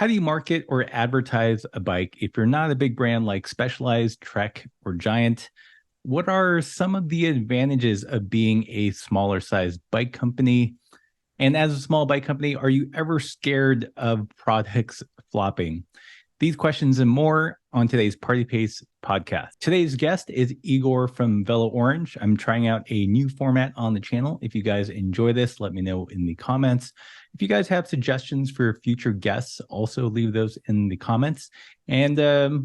How do you market or advertise a bike if you're not a big brand like Specialized, Trek, or Giant? What are some of the advantages of being a smaller size bike company? And as a small bike company, are you ever scared of products flopping? These questions and more on today's Party Pace podcast. Today's guest is Igor from Velo Orange. I'm trying out a new format on the channel. If you guys enjoy this, let me know in the comments. If you guys have suggestions for future guests, also leave those in the comments. And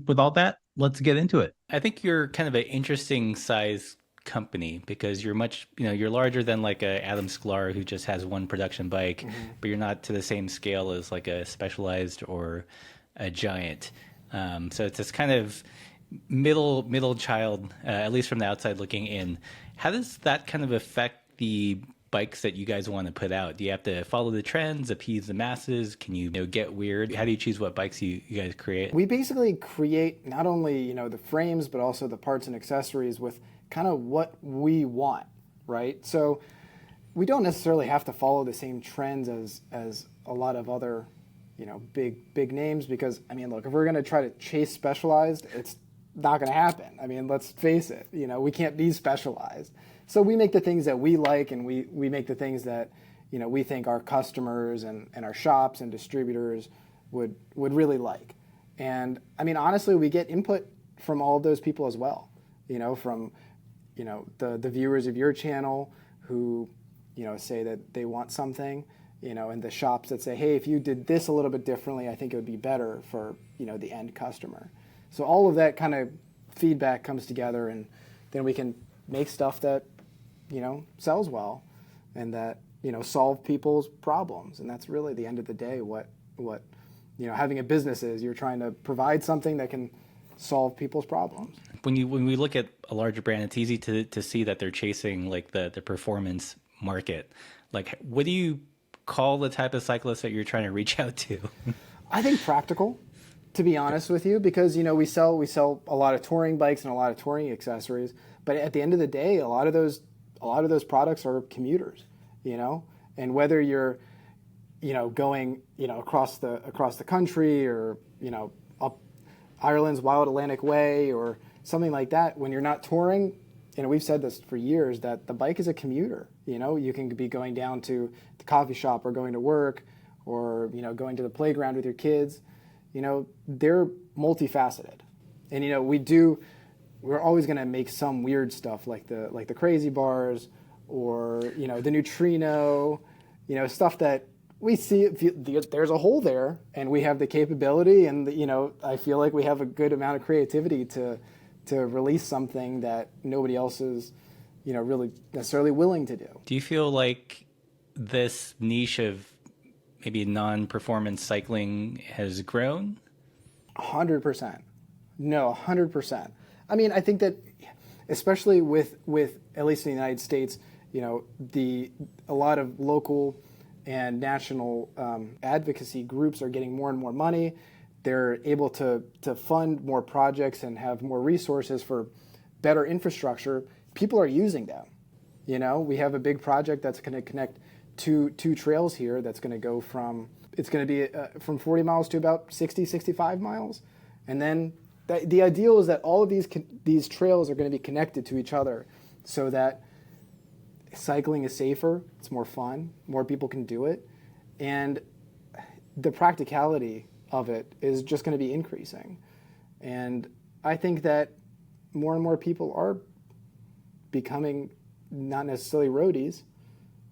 with all that, let's get into it. I think you're kind of an interesting size company because you're much, you're larger than like a Adam Sklar who just has one production bike, but you're not to the same scale as like a Specialized or a Giant. So it's this kind of middle child, at least from the outside looking in. How does that kind of affect the bikes that you guys want to put out? Do you have to follow the trends, appease the masses? Can you, get weird? How do you choose what bikes you guys create? We basically create not only the frames but also the parts and accessories with kind of what we want, right? So we don't necessarily have to follow the same trends as a lot of other big names, because I mean, look, if we're going to try to chase Specialized, it's not going to happen. I mean, let's face it, we can't be Specialized. So we make the things that we like, and we make the things that we think our customers and our shops and distributors would really like. And I mean, honestly, we get input from all of those people as well, from the viewers of your channel who say that they want something, and the shops that say, hey, if you did this a little bit differently, I think it would be better for the end customer. So all of that kind of feedback comes together, and then we can make stuff that sells well and that solve people's problems. And that's really, the end of the day, what having a business is. You're trying to provide something that can solve people's problems. When we look at a larger brand, it's easy to see that they're chasing like the performance market. Like, what do you call the type of cyclist that you're trying to reach out to? I think practical, to be honest with you, because we sell a lot of touring bikes and a lot of touring accessories, but at the end of the day, a lot of those products are commuters, and whether you're going across the country, or up Ireland's Wild Atlantic Way or something like that, when you're not touring, we've said this for years, that the bike is a commuter. You can be going down to the coffee shop or going to work, or going to the playground with your kids. They're multifaceted, and we're always going to make some weird stuff like the crazy bars, or the neutrino, stuff that we see there's a hole there, and we have the capability, and I feel like we have a good amount of creativity to release something that nobody else is really necessarily willing to do. Do you feel like this niche of maybe non-performance cycling has grown? 100%. No, 100%. I mean, I think that especially with at least in the United States, a lot of local and national advocacy groups are getting more and more money. They're able to fund more projects and have more resources for better infrastructure. People are using them. We have a big project that's going to connect two trails here. That's going to go from 40 miles to about 60, 65 miles. And then the ideal is that all of these trails are going to be connected to each other, so that cycling is safer, it's more fun, more people can do it, and the practicality of it is just going to be increasing. And I think that more and more people are becoming not necessarily roadies.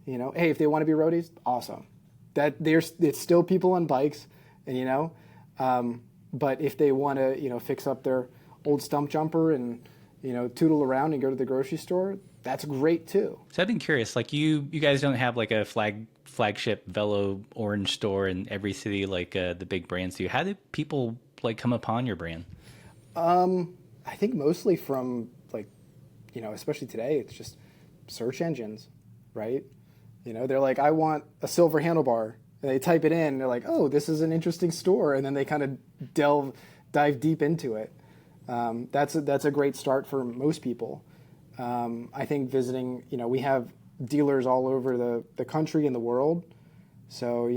Hey, if they want to be roadies, awesome. It's still people on bikes, and but if they want to fix up their old stump jumper and tootle around and go to the grocery store, that's great too. So I've been curious, like you guys don't have like a flagship Velo Orange store in every city like the big brands do. How did people like come upon your brand? I think mostly from especially today, it's just search engines, right? They're like, I want a silver handlebar, and they type it in, and they're like, oh, this is an interesting store, and then they kind of dive deep into it. That's a great start for most people. I think visiting, we have dealers all over the country and the world. So,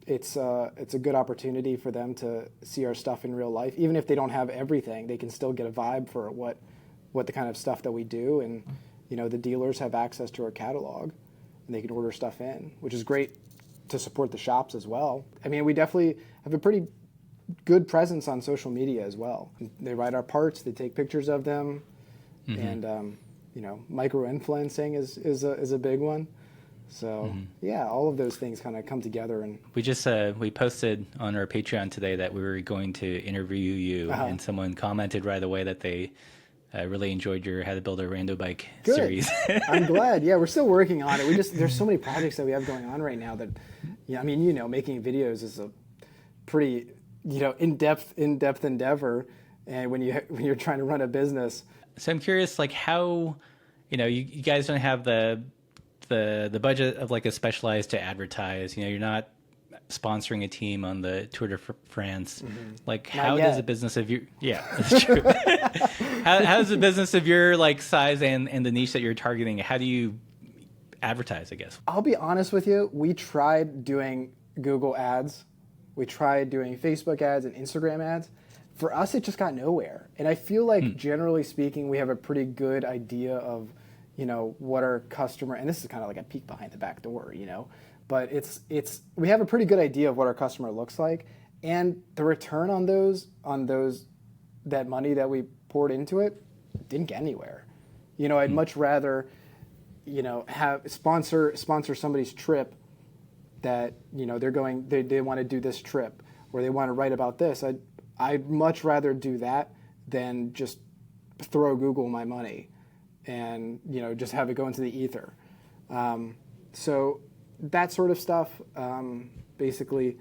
it's a good opportunity for them to see our stuff in real life. Even if they don't have everything, they can still get a vibe for what the kind of stuff that we do. And the dealers have access to our catalog, and they can order stuff in, which is great to support the shops as well. I mean, we definitely have a pretty good presence on social media as well. They ride our parts, they take pictures of them, and micro-influencing is a big one. So yeah, all of those things kind of come together. And we just we posted on our Patreon today that we were going to interview you, and someone commented right away that they really enjoyed your How to Build a Rando Bike series. I'm glad. Yeah, we're still working on it. There's so many projects that we have going on right now that, I mean, making videos is a pretty in-depth endeavor, and when you're trying to run a business. So I'm curious, like how, you guys don't have the budget of like a Specialized to advertise. You're not sponsoring a team on the Tour de France. Like, how does a business of your that's true. how does a business of your like size and the niche that you're targeting? How do you advertise? I guess I'll be honest with you. We tried doing Google ads, we tried doing Facebook ads and Instagram ads. For us, it just got nowhere. And I feel like generally speaking, we have a pretty good idea of what our customer, and this is kind of like a peek behind the back door, but we have a pretty good idea of what our customer looks like, and the return on that money that we poured into it didn't get anywhere. I'd much rather have sponsor somebody's trip that they want to do this trip, or they want to write about this. I'd much rather do that than just throw Google my money and just have it go into the ether. So that sort of stuff, basically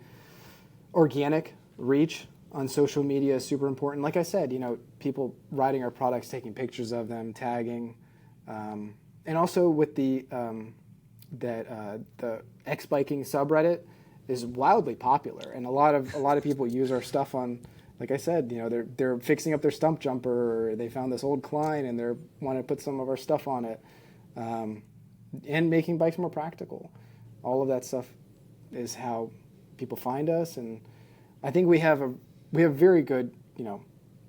organic reach on social media is super important. Like I said, people riding our products, taking pictures of them, tagging, and also with the X biking subreddit is wildly popular, and a lot of people use our stuff on. Like I said, they're fixing up their stump jumper, or they found this old Klein and they want to put some of our stuff on it, and making bikes more practical. All of that stuff is how people find us, and I think we have very good,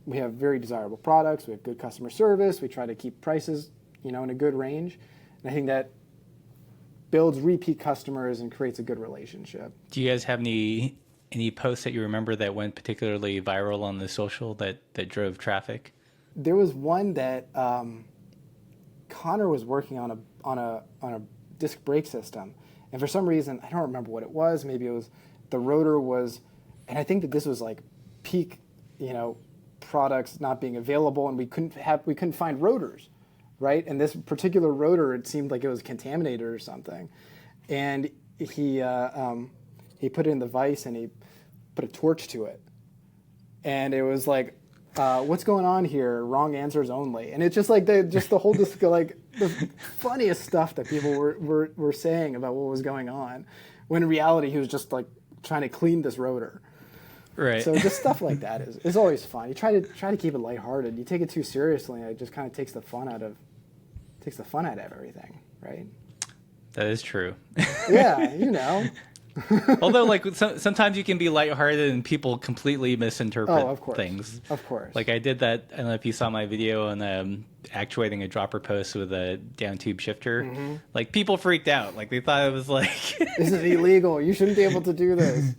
we have very desirable products. We have good customer service. We try to keep prices, in a good range, and I think that builds repeat customers and creates a good relationship. Do you guys have any posts that you remember that went particularly viral on the social that drove traffic? There was one that Connor was working on a disc brake system, and for some reason, I don't remember what it was. Maybe it was the rotor was, and I think that this was like peak, products not being available, and we couldn't find rotors, right? And this particular rotor, it seemed like it was contaminated or something, and he put it in the vise and he put a torch to it, and it was like, what's going on here? Wrong answers only. And it's just like the whole like the funniest stuff that people were saying about what was going on, when in reality he was just like trying to clean this rotor. Right. So just stuff like that is always fun. You try to keep it lighthearted. You take it too seriously, and it just kind of takes the fun out of everything, right? That is true. Yeah, Although, like, sometimes you can be lighthearted and people completely misinterpret things. Of course. Like, I did that. I don't know if you saw my video on actuating a dropper post with a down tube shifter. Like, people freaked out. Like, they thought it was like this is illegal. You shouldn't be able to do this.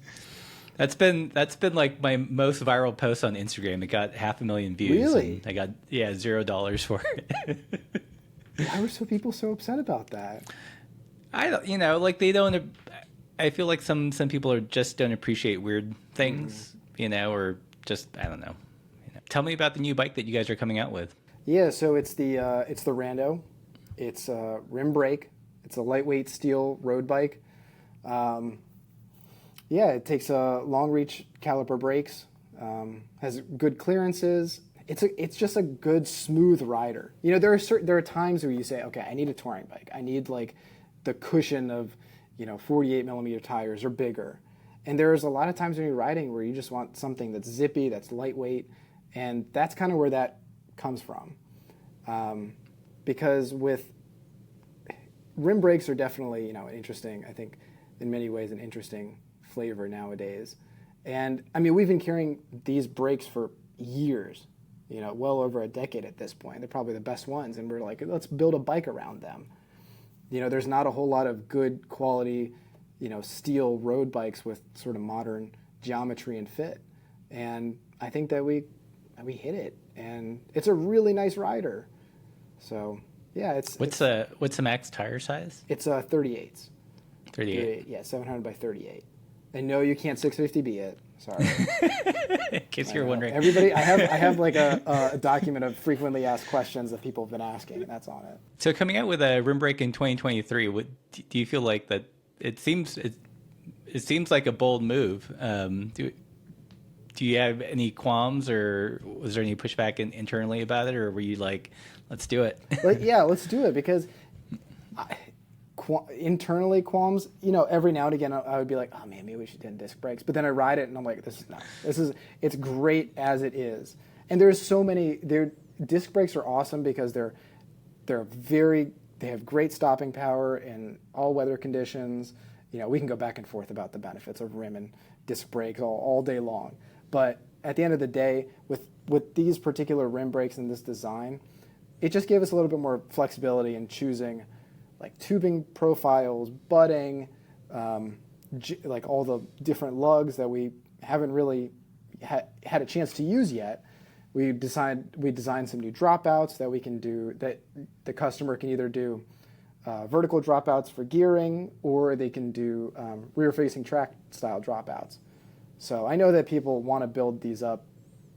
That's been like my most viral post on Instagram. It got 500,000 views. Really? And I got $0 for it. Why were people so upset about that? I don't, like they don't. I feel like some people just don't appreciate weird things, or just I don't know. Tell me about the new bike that you guys are coming out with. Yeah, so it's the Rando. It's a rim brake. It's a lightweight steel road bike. It takes long reach caliper brakes. Has good clearances. It's just a good smooth rider. There are times where you say, okay, I need a touring bike. I need like the cushion of 48 millimeter tires or bigger. And there's a lot of times when you're riding where you just want something that's zippy, that's lightweight, and that's kind of where that comes from. Because with rim brakes are definitely interesting. I think in many ways an interesting flavor nowadays. And I mean, we've been carrying these brakes for years, well over a decade at this point. They're probably the best ones. And we're like, let's build a bike around them. There's not a whole lot of good quality, steel road bikes with sort of modern geometry and fit. And I think that we hit it, and it's a really nice rider. So yeah, what's the max tire size? It's 38s. 38. Yeah, 700 by 38. And no, you can't 650B it. Sorry. In case you're wondering. Everybody, I have like a document of frequently asked questions that people have been asking, and that's on it. So coming out with a rim brake in 2023, what do you feel like that? It seems like a bold move. Do you have any qualms, or was there any pushback internally about it, or were you like, let's do it? Yeah, let's do it, because internally qualms, every now and again I would be like, oh man, maybe we should do disc brakes. But then I ride it and I'm like, it's great as it is. And there's so many, disc brakes are awesome because they have great stopping power in all weather conditions. We can go back and forth about the benefits of rim and disc brakes all day long. But at the end of the day, with these particular rim brakes and this design, it just gave us a little bit more flexibility in choosing like tubing profiles, butting, like all the different lugs that we haven't really had a chance to use yet. We designed some new dropouts that we can do, that the customer can either do vertical dropouts for gearing, or they can do rear-facing track style dropouts. So I know that people want to build these up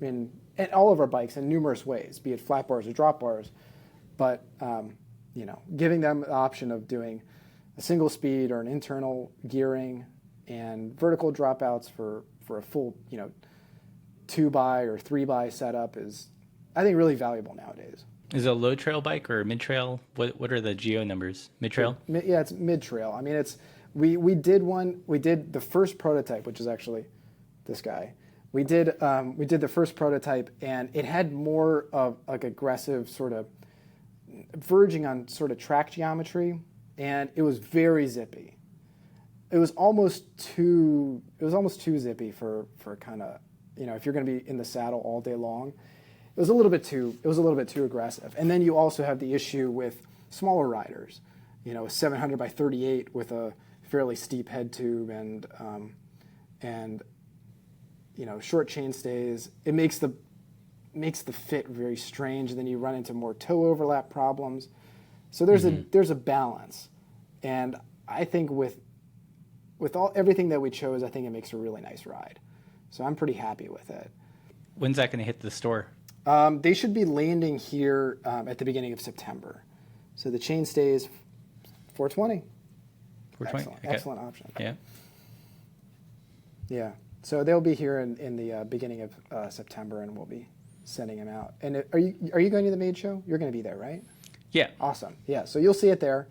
in all of our bikes in numerous ways, be it flat bars or drop bars, but giving them the option of doing a single speed or an internal gearing and vertical dropouts for a full 2x or 3x setup is, I think, really valuable nowadays. Is it a low trail bike or mid trail? What are the geo numbers? Mid trail? Yeah, it's mid trail. I mean, we did the first prototype, which is actually this guy. We did the first prototype, and it had more of like aggressive sort of verging on sort of track geometry, and it was very zippy. It was almost too zippy for kind of, if you're going to be in the saddle all day long. It was a little bit too aggressive. And then you also have the issue with smaller riders, a 700 by 38 with a fairly steep head tube and short chain stays. It makes the fit very strange, and then you run into more toe overlap problems. So there's a balance, and I think with everything that we chose, I think it makes a really nice ride. So I'm pretty happy with it. When's that going to hit the store? They should be landing here at the beginning of September. So the chain stays 420. 420. Excellent option. Yeah. Yeah. So they'll be here in the beginning of September, and we'll be sending them out. And are you going to the Made Show? You're going to be there, right? Yeah. Awesome. Yeah. So you'll see it there,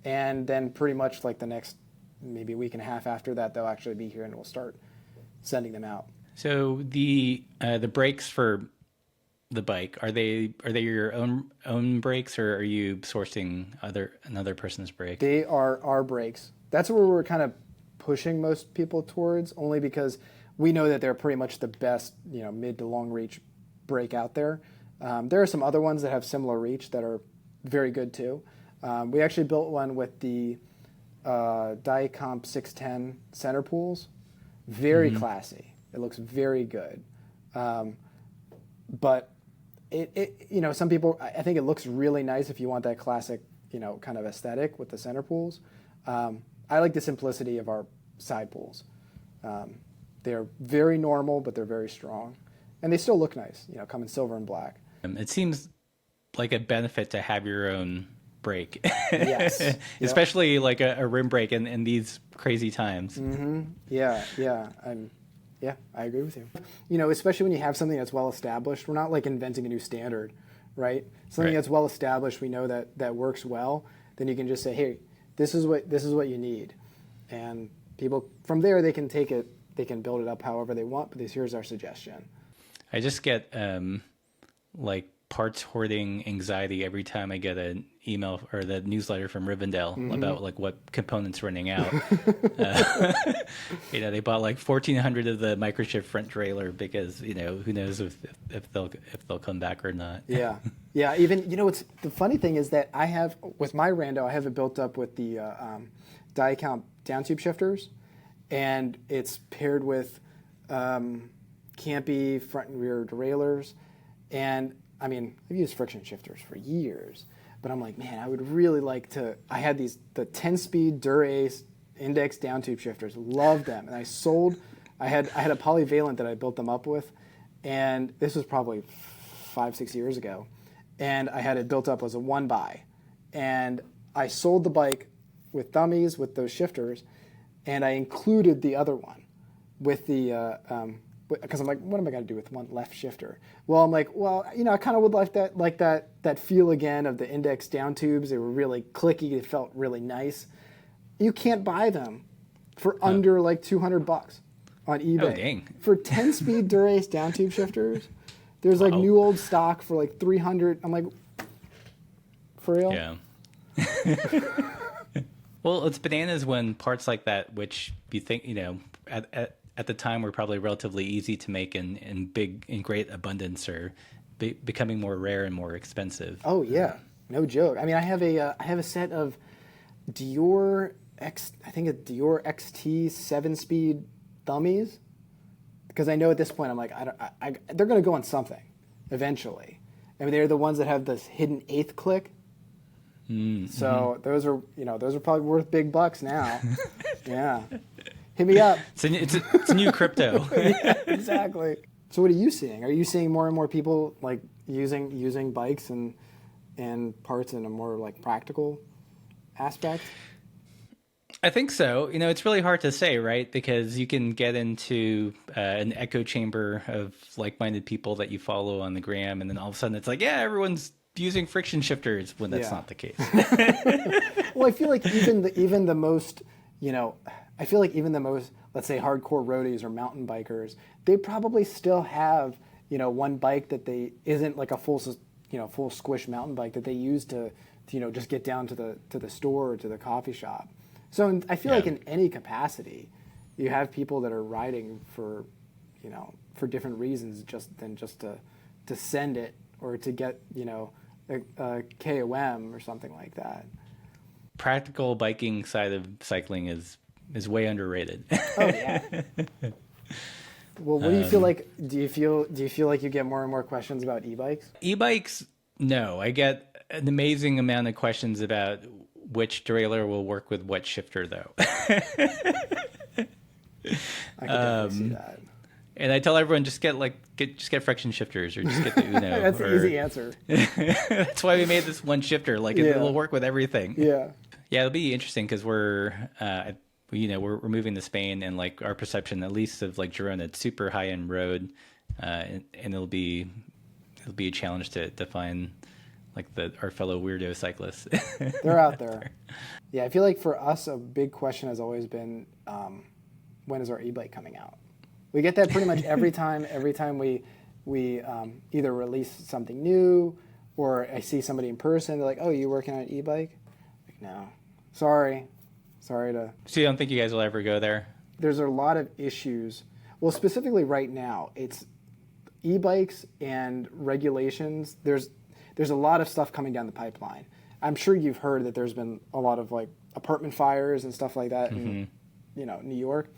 and then pretty much like the next maybe week and a half after that, they'll actually be here, and we'll start sending them out. So the brakes for the bike, are they your own brakes, or are you sourcing another person's brake? They are our brakes. That's where we're kind of pushing most people towards, only because we know that they're pretty much the best, mid to long reach brake out there. There are some other ones that have similar reach that are very good too. We actually built one with the Diacomp 610 center pools. Very classy. It looks very good. But it some people, I think it looks really nice if you want that classic, kind of aesthetic with the center pools. I like the simplicity of our side pools. They're very normal, but they're very strong. And they still look nice, come in silver and black. It seems like a benefit to have your own brake. Yes. Especially like a rim brake in these crazy times. Mm-hmm. Yeah. Yeah, I agree with you. Especially when you have something that's well established, we're not like inventing a new standard, right? Something that's well established, we know that works well. Then you can just say, hey, this is what you need, and people from there they can take it, they can build it up however they want. But here's our suggestion. I just get like parts hoarding anxiety every time I get an email or the newsletter from Rivendell about like what components running out. They bought like 1,400 of the microchip front trailer because who knows if they'll come back or not. Yeah, yeah. Even what's the funny thing is that I have with my rando, I have it built up with the die count down tube shifters, and it's paired with campy front and rear derailleurs. And I mean, I've used friction shifters for years, but I'm like, man, I would really like to. I had the 10-speed Dura-Ace index down tube shifters, loved them, and I had a polyvalent that I built them up with, and this was probably 5-6 years ago, and I had it built up as a one buy, and I sold the bike with dummies with those shifters, and I included the other one with the because I'm like, what am I going to do with one left shifter? Well, I'm like, I kind of would like that feel again of the index down tubes. They were really clicky. It felt really nice. You can't buy them for under like $200 on eBay. Oh, dang. For 10-speed Dura-Ace down tube shifters, there's like new old stock for like 300. I'm like, for real? Yeah. Well, it's bananas when parts like that, which you think, at the time were probably relatively easy to make in great abundance, are becoming more rare and more expensive. Oh yeah, no joke. I mean, I have a set of Dior Dior XT 7-speed dummies, because I know at this point I'm like, they're going to go on something eventually. I mean, they're the ones that have this hidden eighth click. So those are probably worth big bucks now. Yeah. Hit me up. It's a new crypto. Yeah, exactly. So what are you seeing? Are you seeing more and more people like using bikes and parts in a more like practical aspect? I think so. It's really hard to say, right? Because you can get into an echo chamber of like-minded people that you follow on the gram, and then all of a sudden it's like, yeah, everyone's using friction shifters, when that's not the case. Well, I feel like even the most, let's say, hardcore roadies or mountain bikers, they probably still have, one bike that they isn't like a full squish mountain bike that they use to just get down to the store or to the coffee shop. So I feel like in any capacity, you have people that are riding for different reasons just to send it or to get, a KOM or something like that. Practical biking side of cycling is way underrated. Oh yeah. Well, what do you feel like? Do you feel like you get more and more questions about e-bikes? E-bikes, no. I get an amazing amount of questions about which derailleur will work with what shifter, though. I can definitely see that. And I tell everyone, just get friction shifters, or just get the Uno. That's the easy answer. That's why we made this one shifter. It'll work with everything. Yeah. Yeah, it'll be interesting because we're moving to Spain, and like our perception, at least of like Girona, it's super high end road, and it'll be a challenge to find like our fellow weirdo cyclists. They're out there. Yeah, I feel like for us, a big question has always been, when is our e-bike coming out? We get that pretty much every time. Every time we either release something new, or I see somebody in person, they're like, "Oh, you working on an e-bike?" Like, no, sorry to. So you don't think you guys will ever go there? There's a lot of issues. Well, specifically right now, it's e-bikes and regulations. There's a lot of stuff coming down the pipeline. I'm sure you've heard that there's been a lot of like apartment fires and stuff like that in New York.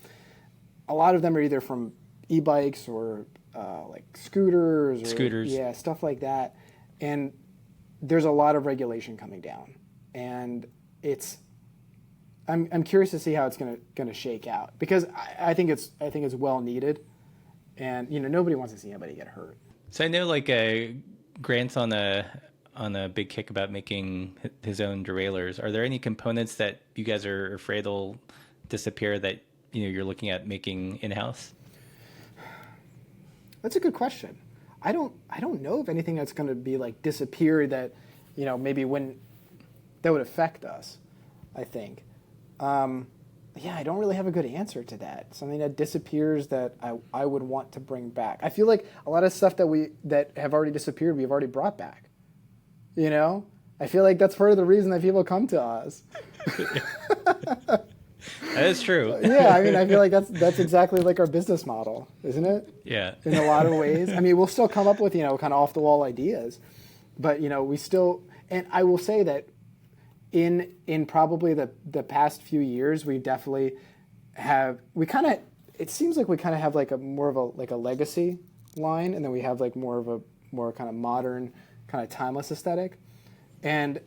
A lot of them are either from e-bikes or like scooters. Yeah, stuff like that. And there's a lot of regulation coming down. And I'm curious to see how it's gonna shake out, because I think it's well needed, and nobody wants to see anybody get hurt. So I know Grant's on a big kick about making his own derailleurs. Are there any components that you guys are afraid will disappear that you're looking at making in-house? That's a good question. I don't know of anything that's going to be like disappear that maybe that would affect us. I think yeah, I don't really have a good answer to that. Something that disappears that I would want to bring back. I feel like a lot of stuff that have already disappeared, we've already brought back. You know, I feel like that's part of the reason that people come to us. That is true. Yeah, I mean, I feel like that's exactly like our business model, isn't it? Yeah. In a lot of ways. I mean, we'll still come up with, kind of off the wall ideas, but we still, and I will say that in probably the past few years, we definitely it seems like we kind of have like a more of a legacy line, and then we have like more kind of modern, kind of timeless aesthetic, and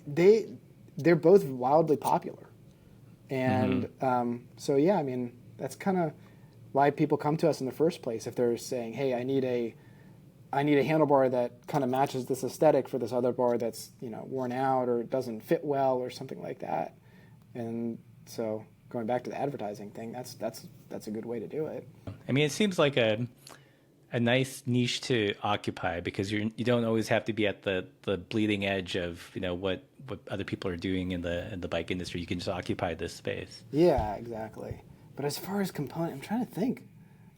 they're both wildly popular. And so, yeah, I mean, that's kind of why people come to us in the first place. If they're saying, hey, I need a handlebar that kind of matches this aesthetic for this other bar that's, worn out or doesn't fit well or something like that. And so going back to the advertising thing, that's a good way to do it. I mean, it seems like a nice niche to occupy, because you don't always have to be at the bleeding edge of what other people are doing in the bike industry. You can just occupy this space. Yeah, exactly. But as far as component, I'm trying to think.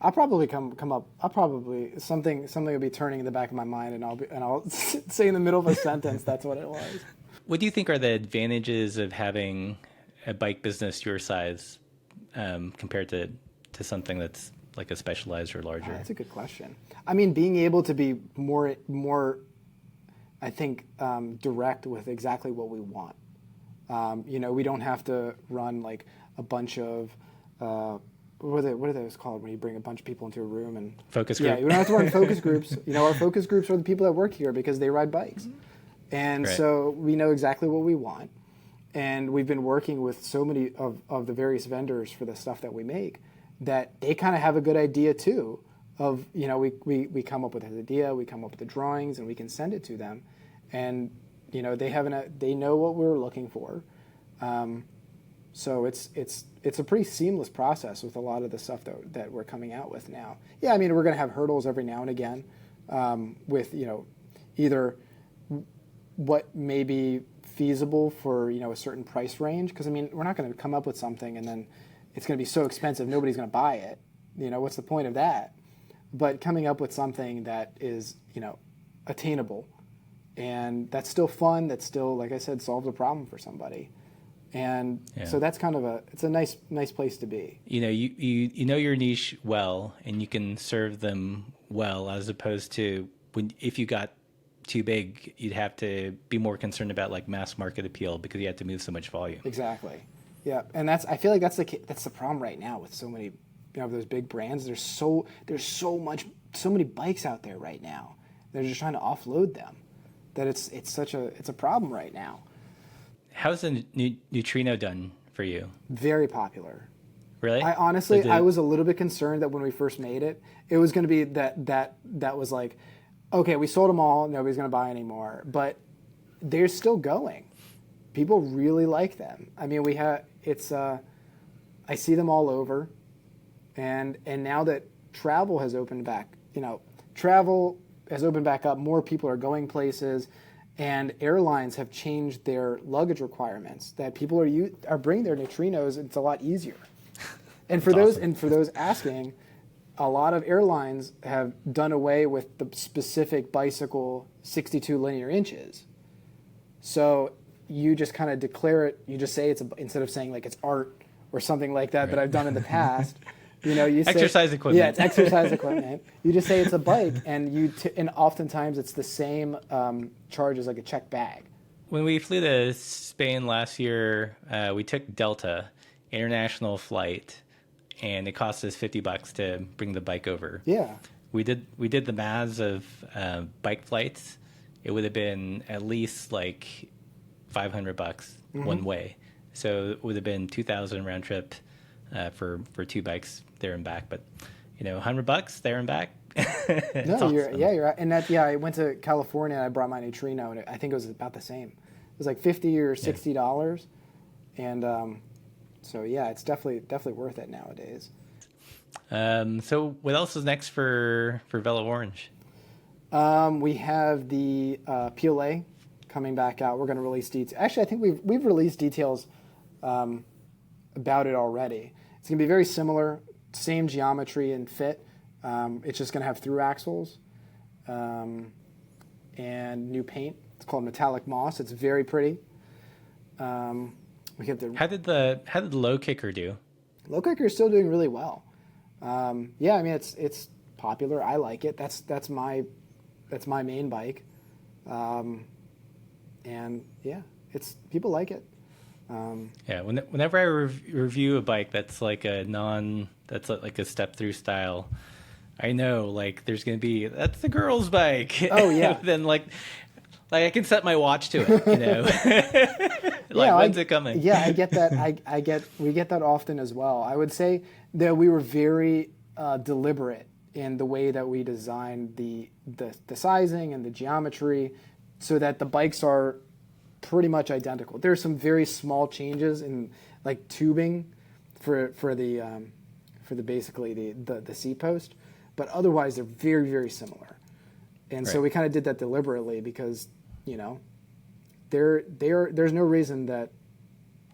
I'll probably come up. I'll probably something will be turning in the back of my mind, and I'll say in the middle of a sentence that's what it was. What do you think are the advantages of having a bike business your size compared to something that's like a Specialized or larger? That's a good question. I mean, being able to be more, I think, direct with exactly what we want. We don't have to run like a bunch of, what are those called when you bring a bunch of people into a room and focus group? Yeah, we don't have to run focus groups. Our focus groups are the people that work here because they ride bikes. And right. So we know exactly what we want. And we've been working with so many of the various vendors for the stuff that we make that they kind of have a good idea too of, we come up with an idea, we come up with the drawings, and we can send it to them. And, they know what we're looking for. So it's a pretty seamless process with a lot of the stuff that we're coming out with now. Yeah, I mean, we're going to have hurdles every now and again with, either what may be feasible for, a certain price range. Because, I mean, we're not going to come up with something and then it's going to be so expensive nobody's going to buy it. What's the point of that? But coming up with something that is, attainable and that's still fun, that's still, like I said, solves a problem for somebody. And so that's kind of it's a nice place to be. You know your niche well, and you can serve them well, as opposed to if you got too big, you'd have to be more concerned about like mass market appeal because you have to move so much volume. Exactly. Yeah, and I feel like that's the problem right now with so many those big brands. There's so many bikes out there right now. They're just trying to offload them. That it's a problem right now. How's the Neutrino done for you? Very popular. Really? I honestly, I was a little bit concerned that when we first made it, it was going to be that was like, okay, we sold them all, nobody's going to buy anymore. But they're still going. People really like them. I mean, I see them all over, and now that travel has opened back, travel has opened back up. More people are going places. And airlines have changed their luggage requirements. That people are bringing their Neutrinos. It's a lot easier. And for those asking, a lot of airlines have done away with the specific bicycle 62 linear inches. So you just kind of declare it. You just say instead of saying like it's art or something like that, right, that I've done in the past. You say exercise equipment. Yeah, it's exercise equipment. You just say it's a bike, and and oftentimes it's the same charge as like a checked bag. When we flew to Spain last year, we took Delta international flight, and it cost us $50 to bring the bike over. Yeah, we did the maths of bike flights. It would have been at least like $500 one way, so it would have been $2,000 round trip for two bikes there and back. But $100 there and back. No, awesome. You're right. And I went to California and I brought my Neutrino, and I think it was about the same. It was like $50 or $60, and so yeah, it's definitely worth it nowadays. So what else is next for Velo Orange? We have the PLA coming back out. We're going to release details. Actually, I think we've released details about it already. It's going to be very similar, same geometry and fit. It's just going to have through axles and new paint. It's called metallic moss. It's very pretty. We get the How did the low kicker do? low kicker is still doing really well. Yeah, I mean it's popular. I like it. That's my main bike, and yeah, it's people like it. Yeah, whenever I review a bike that's like that's like a step through style, I know like there's gonna be that's the girl's bike. Oh yeah. Then like I can set my watch to it, you know. Like Yeah, when's it coming? yeah, I get that. We get that often as well. I would say that we were very deliberate in the way that we designed the sizing and the geometry, so that the bikes are pretty much identical. There's some very small changes in like tubing for the basically the seat post, but otherwise they're very very similar. And so Right. we kind of did that deliberately because, you know, there's no reason that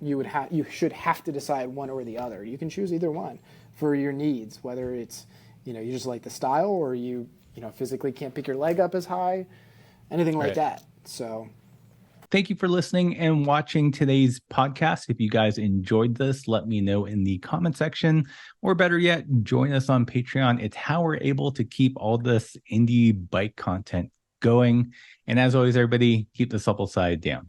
you should have to decide one or the other. You can choose either one for your needs, whether it's, you know, you just like the style, or you know, physically can't pick your leg up as high, anything like Right. that. So Thank you for listening and watching today's podcast. If you guys enjoyed this, let me know in the comment section, or better yet, join us on Patreon. It's how we're able to keep all this indie bike content going. And as always, everybody, keep the supple side down.